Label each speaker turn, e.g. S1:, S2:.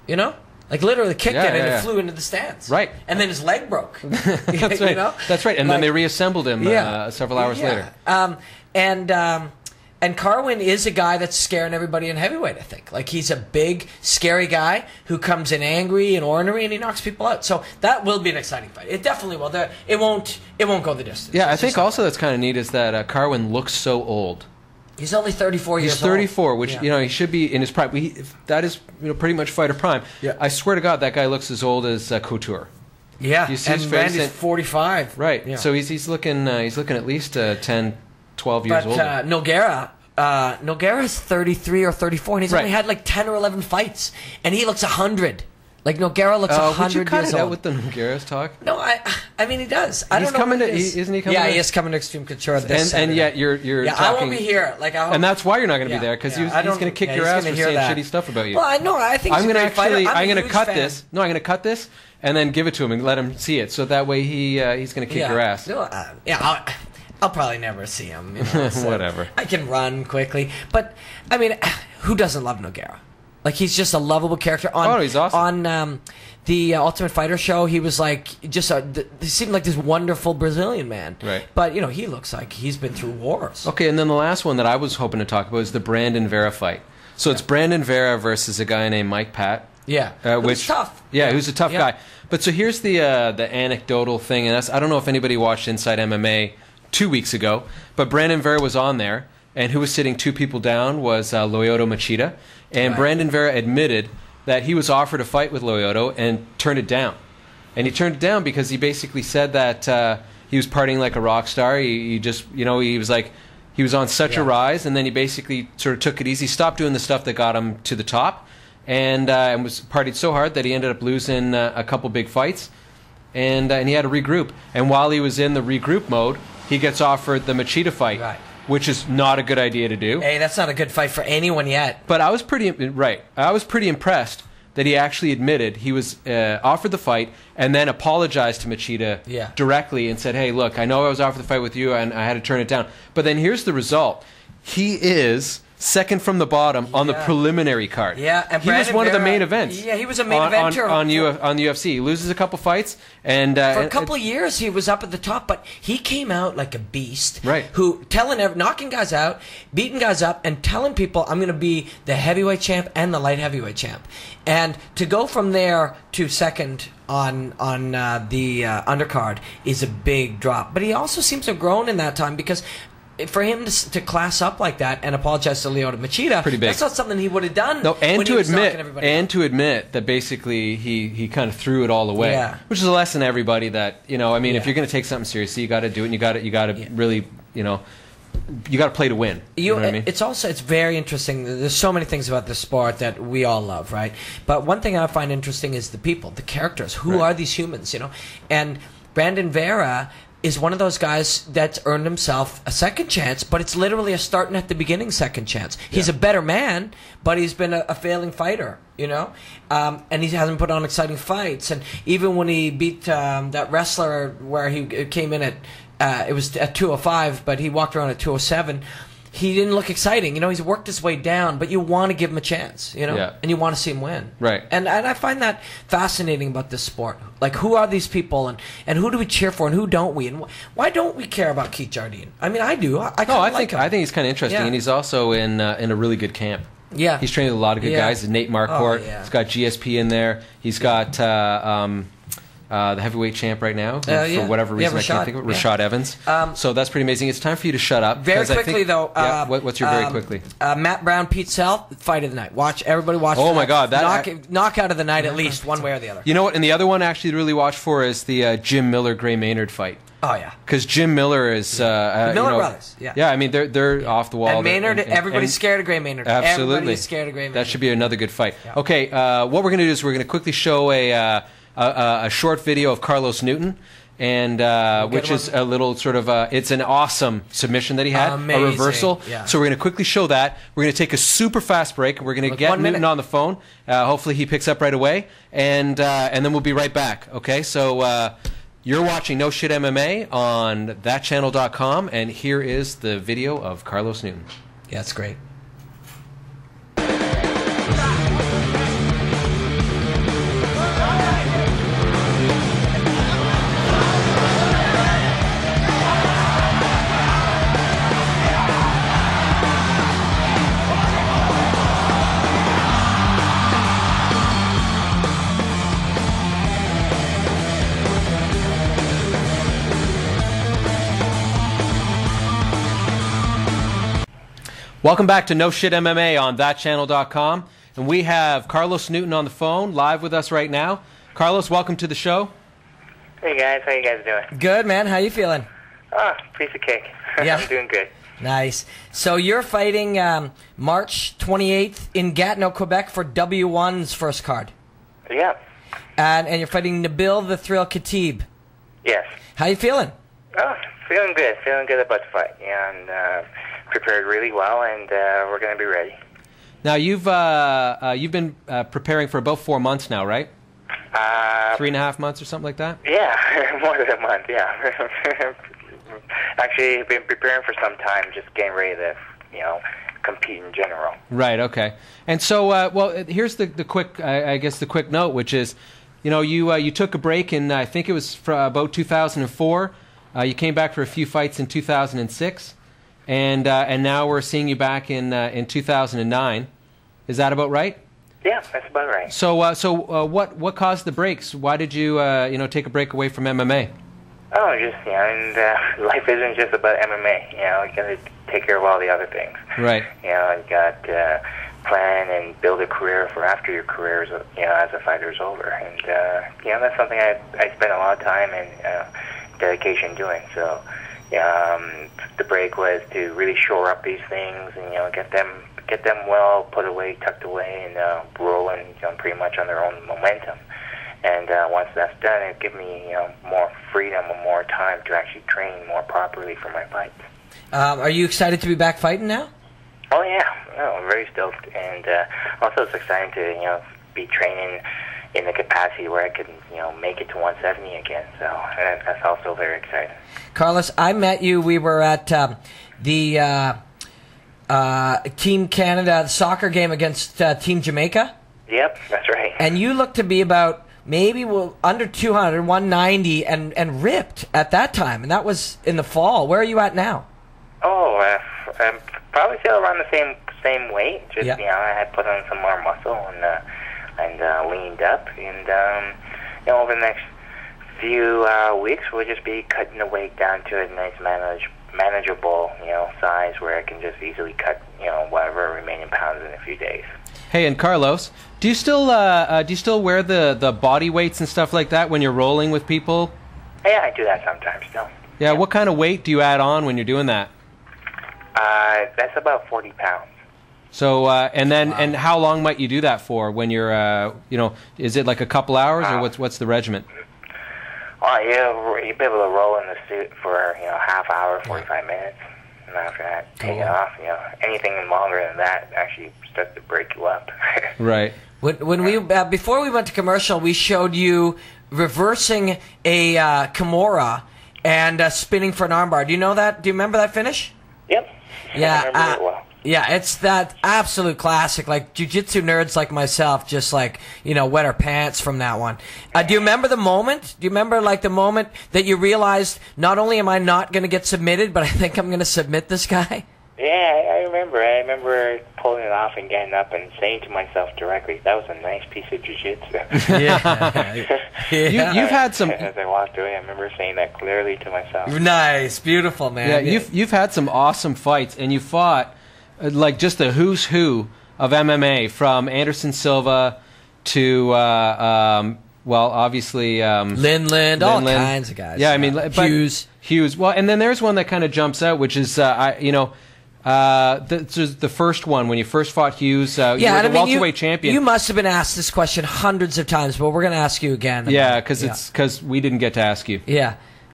S1: You know? Like literally kicked it and
S2: yeah.
S1: it flew into the stands.
S2: Right.
S1: And then his leg broke.
S2: That's right.
S1: You know?
S2: That's right. And
S1: like,
S2: then they reassembled him several hours later.
S1: And Carwin is a guy that's scaring everybody in heavyweight, I think. Like, he's a big, scary guy who comes in angry and ornery, and he knocks people out. So that will be an exciting fight. It definitely will. It won't go the distance.
S2: Yeah, I think also that's kind of neat is that Carwin looks so old.
S1: He's only 34 years old.
S2: He's 34, which, you know, he should be in his prime. That is, you know, pretty much fighter prime.
S1: Yeah.
S2: I swear to God, that guy looks as old as Couture.
S1: Yeah,
S2: you see
S1: and
S2: his face
S1: Randy's 45.
S2: Right.
S1: Yeah.
S2: So he's looking at least 10, 12 years older.
S1: Nogueira's 33 or 34, and he's only had like 10 or 11 fights, and he looks 100. Like, Nogueira looks 100
S2: would you cut
S1: years
S2: it out
S1: old.
S2: with the Nogueira's talk?
S1: No, I mean, he does. I don't know
S2: coming
S1: what
S2: to,
S1: it is.
S2: isn't he coming?
S1: Yeah,
S2: to,
S1: he is coming to Extreme Couture this Saturday.
S2: And yet you're talking.
S1: I won't be here. Like, I hope,
S2: and that's why you're not going to be there, because he's going to kick your ass for saying shitty stuff about you.
S1: Well, I know. I think
S2: I'm
S1: going to
S2: I'm going to cut this. No, I'm going to cut this and then give it to him and let him see it. So that way he's going to kick your ass.
S1: No, I'll probably never see him. You know, so
S2: whatever.
S1: I can run quickly, but I mean, who doesn't love Nogueira? Like, he's just a lovable character.
S2: He's awesome.
S1: On the Ultimate Fighter show, he was like just he seemed like this wonderful Brazilian man.
S2: Right.
S1: But, you know, he looks like he's been through wars.
S2: Okay, and then the last one that I was hoping to talk about is the Brandon Vera fight. So it's Brandon Vera versus a guy named Mike Pat.
S1: Yeah.
S2: Which
S1: tough.
S2: Yeah, who's a tough guy. But so here's the anecdotal thing, and I don't know if anybody watched Inside MMA 2 weeks ago, but Brandon Vera was on there, and who was sitting 2 people down was Lyoto Machida. And Brandon Vera admitted that he was offered a fight with Lyoto and turned it down. And he turned it down because he basically said that he was partying like a rock star. He just, you know, he was like, he was on such a rise, and then he basically sort of took it easy, stopped doing the stuff that got him to the top, and was partied so hard that he ended up losing a couple big fights, and he had to regroup. And while he was in the regroup mode, he gets offered the Machida fight.
S1: Right.
S2: Which is not a good idea to do.
S1: Hey, that's not a good fight for anyone yet.
S2: But I was pretty impressed that he actually admitted he was offered the fight and then apologized to Machida directly and said, "Hey, look, I know I was offered the fight with you and I had to turn it down." But then here's the result: he is second from the bottom on the preliminary card.
S1: Yeah, and
S2: he was one of the main events.
S1: Yeah, he was a main eventer
S2: on the UFC. He loses a couple fights, and
S1: for a couple of years he was up at the top, but he came out like a beast.
S2: Right.
S1: Who knocking guys out, beating guys up, and telling people, "I'm going to be the heavyweight champ and the light heavyweight champ." And to go from there to second on the undercard is a big drop. But he also seems to have grown in that time, because for him to class up like that and apologize to Lyoto Machida,
S2: pretty big.
S1: That's not something he would have done.
S2: No, and
S1: when
S2: to
S1: he was knocking everybody out.
S2: to admit that basically he kind of threw it all away, which is a lesson to everybody that, you know, I mean, if you're going to take something seriously, you got to do it, and you got to really, you know, you got to play to win. You know what I mean? It's
S1: very interesting. There's so many things about this sport that we all love, right? But one thing I find interesting is the people, the characters. Who are these humans, you know? And Brandon Vera is one of those guys that's earned himself a second chance, but it's literally a starting at the beginning second chance. He's a better man, but he's been a failing fighter, you know? And he hasn't put on exciting fights. And even when he beat that wrestler where he came in at, it was at 205, but he walked around at 207, he didn't look exciting. You know, he's worked his way down, but you want to give him a chance, you know?
S2: Yeah.
S1: And you want to see him win.
S2: Right.
S1: And I find that fascinating about this sport. Like, who are these people, and who do we cheer for, and who don't we? And why don't we care about Keith Jardine? I mean, I do. I think
S2: he's kind of interesting, and he's also in a really good camp.
S1: Yeah.
S2: He's trained with a lot of good guys. Nate Marquardt. He's got GSP in there. He's got the heavyweight champ right now, for whatever reason, I can't think of it, Rashad Evans. So that's pretty amazing. It's time for you to shut up.
S1: Very quickly, though.
S2: What's your very quickly?
S1: Matt Brown, Pete Sell, fight of the night. Everybody watch.
S2: Oh my God,
S1: knockout of the night at least, one way or the other.
S2: You know what? And the other one actually to really watch for is the Jim Miller Gray Maynard fight.
S1: Oh yeah,
S2: because Jim Miller is
S1: the Miller brothers. Yeah,
S2: I mean they're off the wall.
S1: And Maynard, everybody's scared of Gray Maynard.
S2: Absolutely,
S1: everybody's scared of Gray Maynard.
S2: That should be another good fight. Yeah. Okay, what we're going to do is we're going to quickly show a short video of Carlos Newton, and which is a little sort of it's an awesome submission that he had,
S1: amazing.
S2: A reversal.
S1: Yeah.
S2: So we're going to quickly show that. We're going to take a super fast break, and we're going to get Newton on the phone. Hopefully he picks up right away, and then we'll be right back. Okay, so. You're watching No Shit MMA on thatchannel.com, and here is the video of Carlos Newton.
S1: Yeah, it's great.
S2: Welcome back to No Shit MMA on thatchannel.com. And we have Carlos Newton on the phone, live with us right now. Carlos, welcome to the show.
S3: Hey guys, how you guys doing?
S1: Good, man. How you feeling?
S3: Oh, piece of cake.
S1: Yeah.
S3: I'm doing good.
S1: Nice. So you're fighting March 28th in Gatineau, Quebec for W1's first card.
S3: Yeah.
S1: And you're fighting Nabil the Thrill Khatib.
S3: Yes.
S1: How you feeling?
S3: Oh, feeling good. Feeling good about the fight. Yeah, and prepared really well, and we're going to be ready.
S2: Now, you've been preparing for about 4 months now, right? 3.5 months or something like that?
S3: Yeah, more than a month, yeah. Actually, I've been preparing for some time, just getting ready to, compete in general.
S2: Right, okay. And so, well, here's the quick, I guess the quick note, which is, you took a break in, I think it was about 2004. You came back for a few fights in 2006. And now we're seeing you back in 2009. Is that about right?
S3: Yeah, that's about right.
S2: So what caused the breaks? Why did you take a break away from MMA?
S3: Oh, just and life isn't just about MMA. You got to take care of all the other things.
S2: Right.
S3: You got plan and build a career for after your career, as a fighter is over, and that's something I spent a lot of time and dedication doing. So. The break was to really shore up these things and get them well put away, tucked away, and rolling pretty much on their own momentum. And once that's done, it gives me more freedom and more time to actually train more properly for my fights.
S1: Are you excited to be back fighting now?
S3: Oh yeah, I'm very stoked, and also it's exciting to be training in the capacity where I could make it to 170 again. So that's also very exciting.
S1: Carlos, I met you. We were at the Team Canada soccer game against Team Jamaica.
S3: Yep, that's right.
S1: And you looked to be about maybe under 200, 190, and ripped at that time. And that was in the fall. Where are you at now?
S3: Oh, I'm probably still around the same weight. Just
S1: yeah.
S3: I had put on some more muscle and leaned up. And over the next few weeks, we'll just be cutting the weight down to a nice manageable size where I can just easily cut whatever remaining pounds in a few days.
S2: Hey, and Carlos, do you still wear the body weights and stuff like that when you're rolling with people?
S3: Yeah, I do that sometimes still.
S2: Yeah, what kind of weight do you add on when you're doing that?
S3: That's about 40 pounds.
S2: So and how long might you do that for when you're is it like a couple hours or what's the regiment?
S3: You'll be able to roll in the suit for half hour, 45 minutes, and after that take it off. Anything longer than that actually starts to break you up.
S2: Right.
S1: When we before we went to commercial, we showed you reversing a kimora and spinning for an armbar. Do you know that? Do you remember that finish?
S3: Yep.
S1: Yeah.
S3: I remember it well.
S1: Yeah, it's that absolute classic. Like jiu-jitsu nerds like myself, just wet our pants from that one. Do you remember the moment? Do you remember the moment that you realized not only am I not going to get submitted, but I think I'm going to submit this guy?
S3: Yeah, I remember. I remember pulling it off and getting up and saying to myself directly, "That was a nice piece of jiu-jitsu."
S1: Yeah.
S2: You've had some.
S3: As I walked away, I remember saying that clearly to myself.
S1: Nice, beautiful, man.
S2: Yeah, you've had some awesome fights, and you fought just the who's who of MMA, from Anderson Silva to obviously
S1: Lin, all kinds of guys.
S2: Yeah, I mean
S1: Hughes.
S2: Well, and then there's one that kind of jumps out, which is the first one when you first fought Hughes. You were the welterweight champion.
S1: You must have been asked this question hundreds of times, but we're going to ask you again.
S2: Yeah, because we didn't get to ask you.
S1: Yeah.